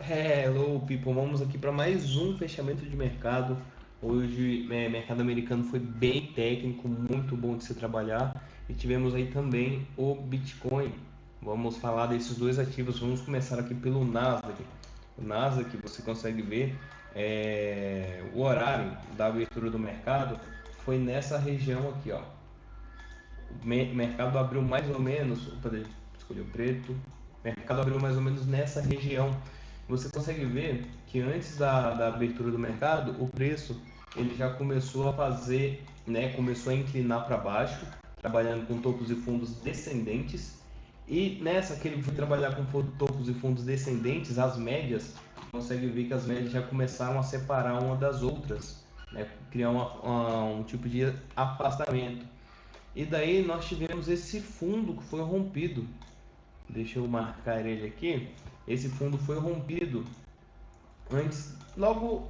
Hello, people. Vamos aqui para mais um fechamento de mercado. Hoje, mercado americano foi bem técnico, muito bom de se trabalhar. E tivemos aí também o Bitcoin. Vamos falar desses dois ativos. Vamos começar aqui pelo Nasdaq. O Nasdaq, você consegue ver o horário da abertura do mercado foi nessa região aqui, ó. O mercado abriu mais ou menos, opa, escolhi o preto. O mercado abriu mais ou menos nessa região. Você consegue ver que antes da abertura do mercado, o preço ele já começou a fazer, né, começou a inclinar para baixo, trabalhando com topos e fundos descendentes. E nessa que ele foi trabalhar com topos e fundos descendentes, as médias, consegue ver que as médias já começaram a separar uma das outras, né, criar um tipo de afastamento. E daí nós tivemos esse fundo que foi rompido. Deixa eu marcar ele aqui. Esse fundo foi rompido antes, logo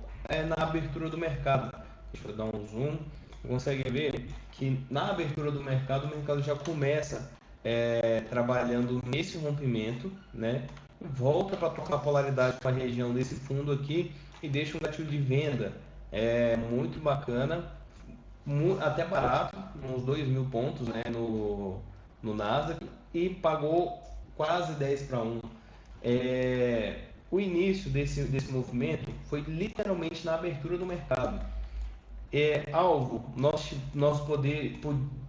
na abertura do mercado. Deixa eu dar um zoom. Você consegue ver que na abertura do mercado, o mercado já começa trabalhando nesse rompimento, né? Volta para trocar polaridade para a região desse fundo aqui e deixa um gatilho de venda muito bacana, até barato, uns 2.000 pontos, né, no Nasdaq, e pagou quase 10 para 1. O início desse movimento foi literalmente na abertura do mercado. Alvo,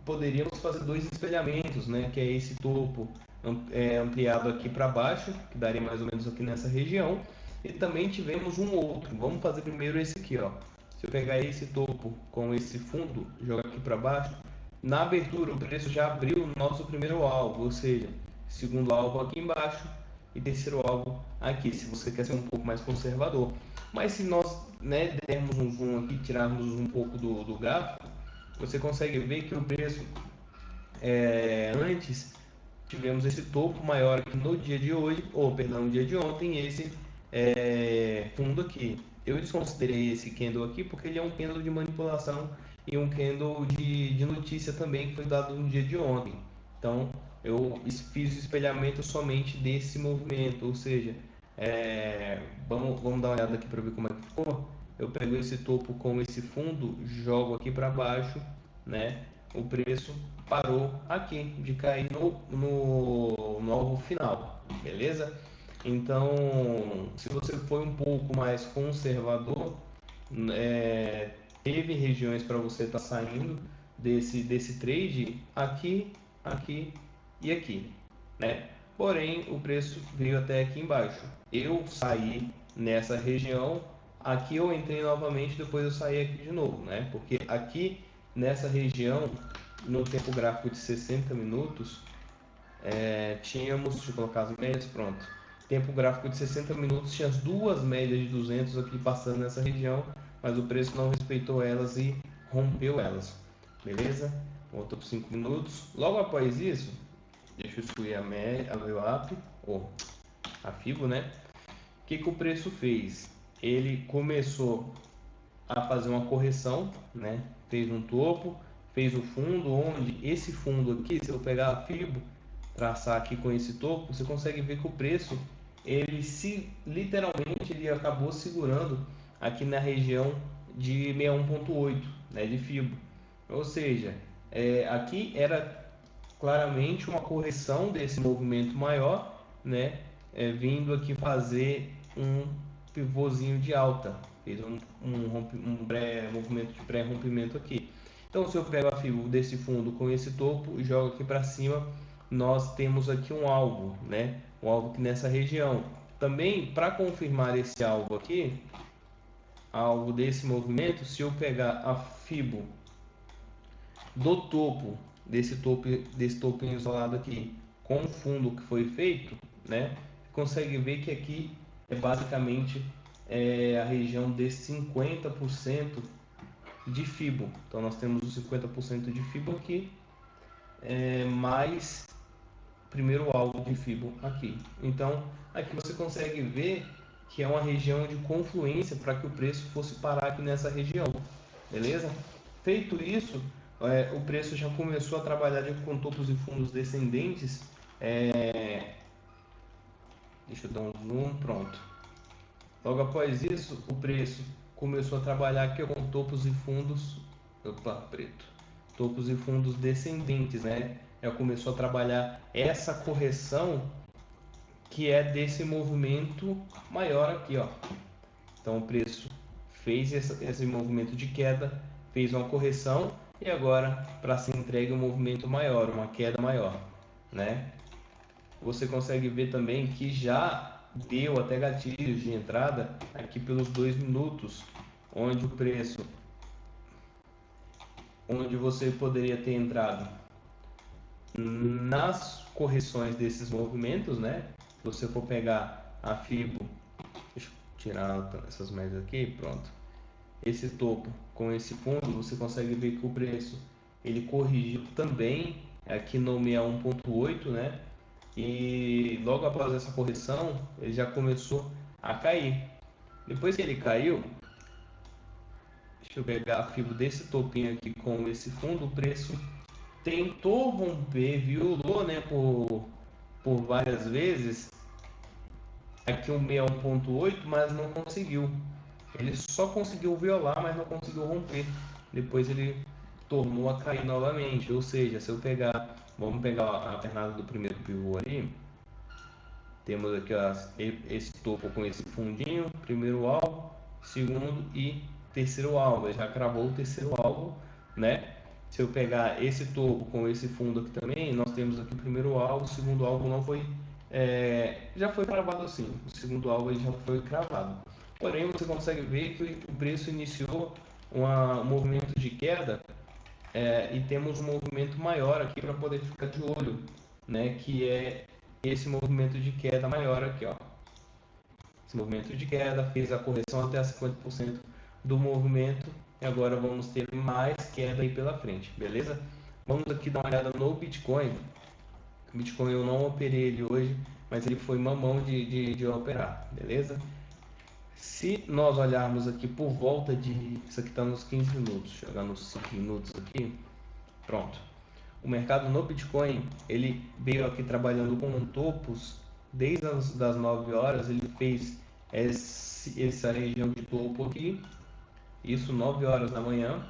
poderíamos fazer dois espelhamentos, né, que é esse topo ampliado aqui para baixo, que daria mais ou menos aqui nessa região, e também tivemos um outro. Vamos fazer primeiro esse aqui, ó. Se eu pegar esse topo com esse fundo, jogar aqui para baixo, na abertura o preço já abriu o nosso primeiro alvo, ou seja, segundo alvo aqui embaixo e terceiro alvo aqui, se você quer ser um pouco mais conservador. Mas se nós, né, dermos um zoom aqui, tirarmos um pouco do gráfico, você consegue ver que o preço antes tivemos esse topo maior aqui no dia de hoje, ou perdão, no dia de ontem, esse fundo aqui. Eu desconsiderei esse candle aqui porque ele é um candle de manipulação e um candle de notícia também que foi dado no dia de ontem. Então eu fiz o espelhamento somente desse movimento, ou seja, vamos dar uma olhada aqui para ver como é que ficou. Eu pego esse topo com esse fundo, jogo aqui para baixo, né? O preço parou aqui de cair no alvo final, beleza? Então, se você foi um pouco mais conservador, teve regiões para você estar saindo desse trade aqui, aqui e aqui, né? Porém, o preço veio até aqui embaixo. Eu saí nessa região, aqui eu entrei novamente, depois eu saí aqui de novo, né? Porque aqui nessa região, no tempo gráfico de 60 minutos, tínhamos, deixa eu colocar as médias, pronto. Tempo gráfico de 60 minutos, tinha as duas médias de 200 aqui passando nessa região, mas o preço não respeitou elas e rompeu elas. Beleza? Voltou por 5 minutos. Logo após isso, deixa eu excluir a média, a VWAP, ou a FIBO, né? O que o preço fez? Ele começou a fazer uma correção, né? Fez um topo, fez o fundo, onde esse fundo aqui, se eu pegar a FIBO, traçar aqui com esse topo, você consegue ver que o preço, ele se literalmente ele acabou segurando aqui na região de 61,8, né, de FIBO. Ou seja, aqui era claramente uma correção desse movimento maior, né, vindo aqui fazer um pivôzinho de alta, fez um movimento de pré-rompimento aqui. Então, se eu pego a figura desse fundo com esse topo e jogo aqui para cima, nós temos aqui um alvo, né, um alvo aqui nessa região. Também, para confirmar esse alvo aqui, alvo desse movimento, se eu pegar a Fibo do topo, desse topinho isolado aqui, com o fundo que foi feito, né, consegue ver que aqui é basicamente a região de 50% de FIBO. Então nós temos os 50% de FIBO aqui, mais primeiro alvo de FIBO aqui. Então aqui você consegue ver que é uma região de confluência para que o preço fosse parar aqui nessa região, beleza? Feito isso, o preço já começou a trabalhar com topos e fundos descendentes. Deixa eu dar um zoom, pronto. Logo após isso, o preço começou a trabalhar aqui com topos e fundos, preto, topos e fundos descendentes, né? Começou a trabalhar essa correção que é desse movimento maior aqui, ó. Então o preço fez esse movimento de queda, fez uma correção e agora para ser entregue um movimento maior, uma queda maior, né? Você consegue ver também que já deu até gatilhos de entrada aqui pelos 2 minutos, onde o preço, onde você poderia ter entrado nas correções desses movimentos, né? Se você for pegar a Fibo, deixa eu tirar essas médias aqui, pronto. Esse topo com esse fundo, você consegue ver que o preço ele corrigiu também aqui no 61.8, né? E logo após essa correção, ele já começou a cair. Depois que ele caiu, deixa eu pegar a fibra desse topinho aqui com esse fundo, o preço tentou romper, violou, né, por várias vezes aqui um 61.8, mas não conseguiu. Ele só conseguiu violar, mas não conseguiu romper. Depois ele tornou a cair novamente. Ou seja, se eu pegar, vamos pegar a pernada do primeiro pivô ali. Temos aqui ó, esse topo com esse fundinho, primeiro alvo, segundo e terceiro alvo. Ele já cravou o terceiro alvo, né? Se eu pegar esse topo com esse fundo aqui também, nós temos aqui o primeiro alvo, o segundo alvo não foi, já foi cravado assim. O segundo alvo ele já foi cravado. Porém, você consegue ver que o preço iniciou um movimento de queda e temos um movimento maior aqui para poder ficar de olho, né? Que é esse movimento de queda maior aqui, ó. Esse movimento de queda fez a correção até a 50% do movimento e agora vamos ter mais queda aí pela frente, beleza? Vamos aqui dar uma olhada no Bitcoin. O Bitcoin eu não operei ele hoje, mas ele foi mamão de operar, beleza? Se nós olharmos aqui por volta de... Isso aqui está nos 15 minutos, chegar nos 5 minutos aqui, pronto. O mercado no Bitcoin, ele veio aqui trabalhando com topos desde as 9 horas, ele fez essa região de topo aqui, isso 9 horas da manhã.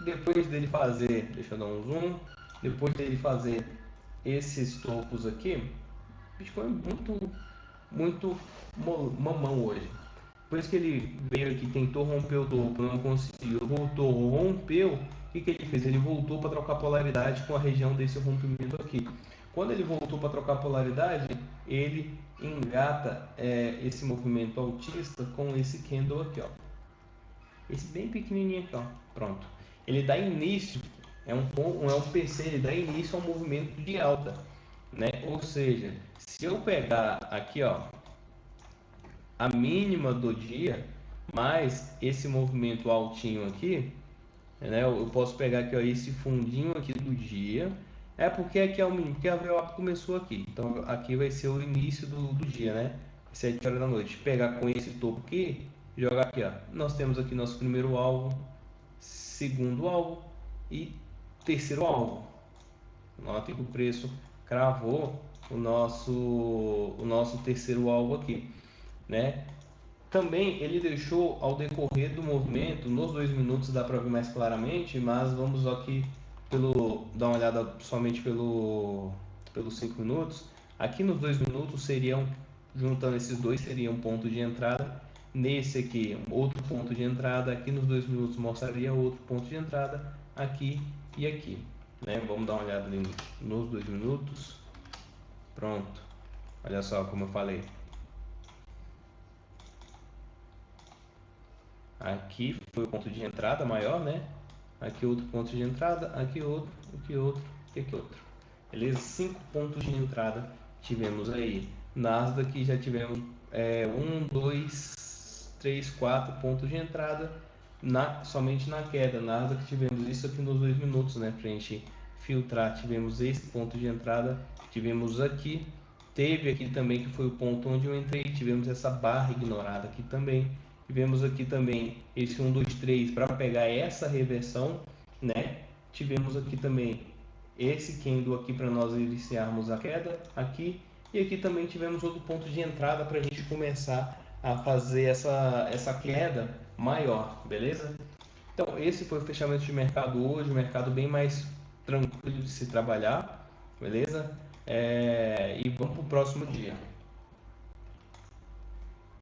Depois dele fazer, deixa eu dar um zoom, depois dele fazer esses topos aqui, o Bitcoin é muito mamão hoje. Depois que ele veio aqui, tentou romper o topo, não conseguiu, voltou, rompeu, o que ele fez? Ele voltou para trocar polaridade com a região desse rompimento aqui. Quando ele voltou para trocar polaridade, ele engata esse movimento altista com esse candle aqui, ó. Esse bem pequenininho aqui, ó. Pronto. Ele dá início, é um PC, ele dá início ao movimento de alta, né? Ou seja, se eu pegar aqui, ó, a mínima do dia, mais esse movimento altinho aqui, né? Eu posso pegar aqui ó, esse fundinho aqui do dia, porque aqui é o mínimo, porque a VWAP começou aqui, então aqui vai ser o início do dia, né? 7 horas da noite. Pegar com esse topo aqui, jogar aqui, ó. Nós temos aqui nosso primeiro alvo, segundo alvo e terceiro alvo. Notem que o preço cravou o nosso terceiro alvo aqui, né? Também ele deixou ao decorrer do movimento, nos 2 minutos dá para ver mais claramente, mas vamos aqui dar uma olhada somente pelos 5 minutos. Aqui nos 2 minutos seriam, juntando esses dois, seria um ponto de entrada. Nesse aqui, outro ponto de entrada. Aqui nos 2 minutos mostraria outro ponto de entrada, aqui e aqui, né? Vamos dar uma olhada ali nos 2 minutos. Pronto. Olha só como eu falei. Aqui foi o ponto de entrada maior, né? Aqui outro ponto de entrada, aqui outro, aqui outro, aqui outro. Beleza? 5 pontos de entrada tivemos aí. Nasdaq já tivemos 1, 2, 3, 4 pontos de entrada somente na queda. Nasdaq tivemos isso aqui nos 2 minutos, né? Pra gente filtrar, tivemos esse ponto de entrada, tivemos aqui, teve aqui também que foi o ponto onde eu entrei, tivemos essa barra ignorada aqui também. Tivemos aqui também esse 1, 2, 3 para pegar essa reversão, né? Tivemos aqui também esse candle aqui para nós iniciarmos a queda aqui E aqui também tivemos outro ponto de entrada para a gente começar a fazer essa queda maior, beleza? Então, esse foi o fechamento de mercado hoje, um mercado bem mais tranquilo de se trabalhar, beleza? E vamos para o próximo dia.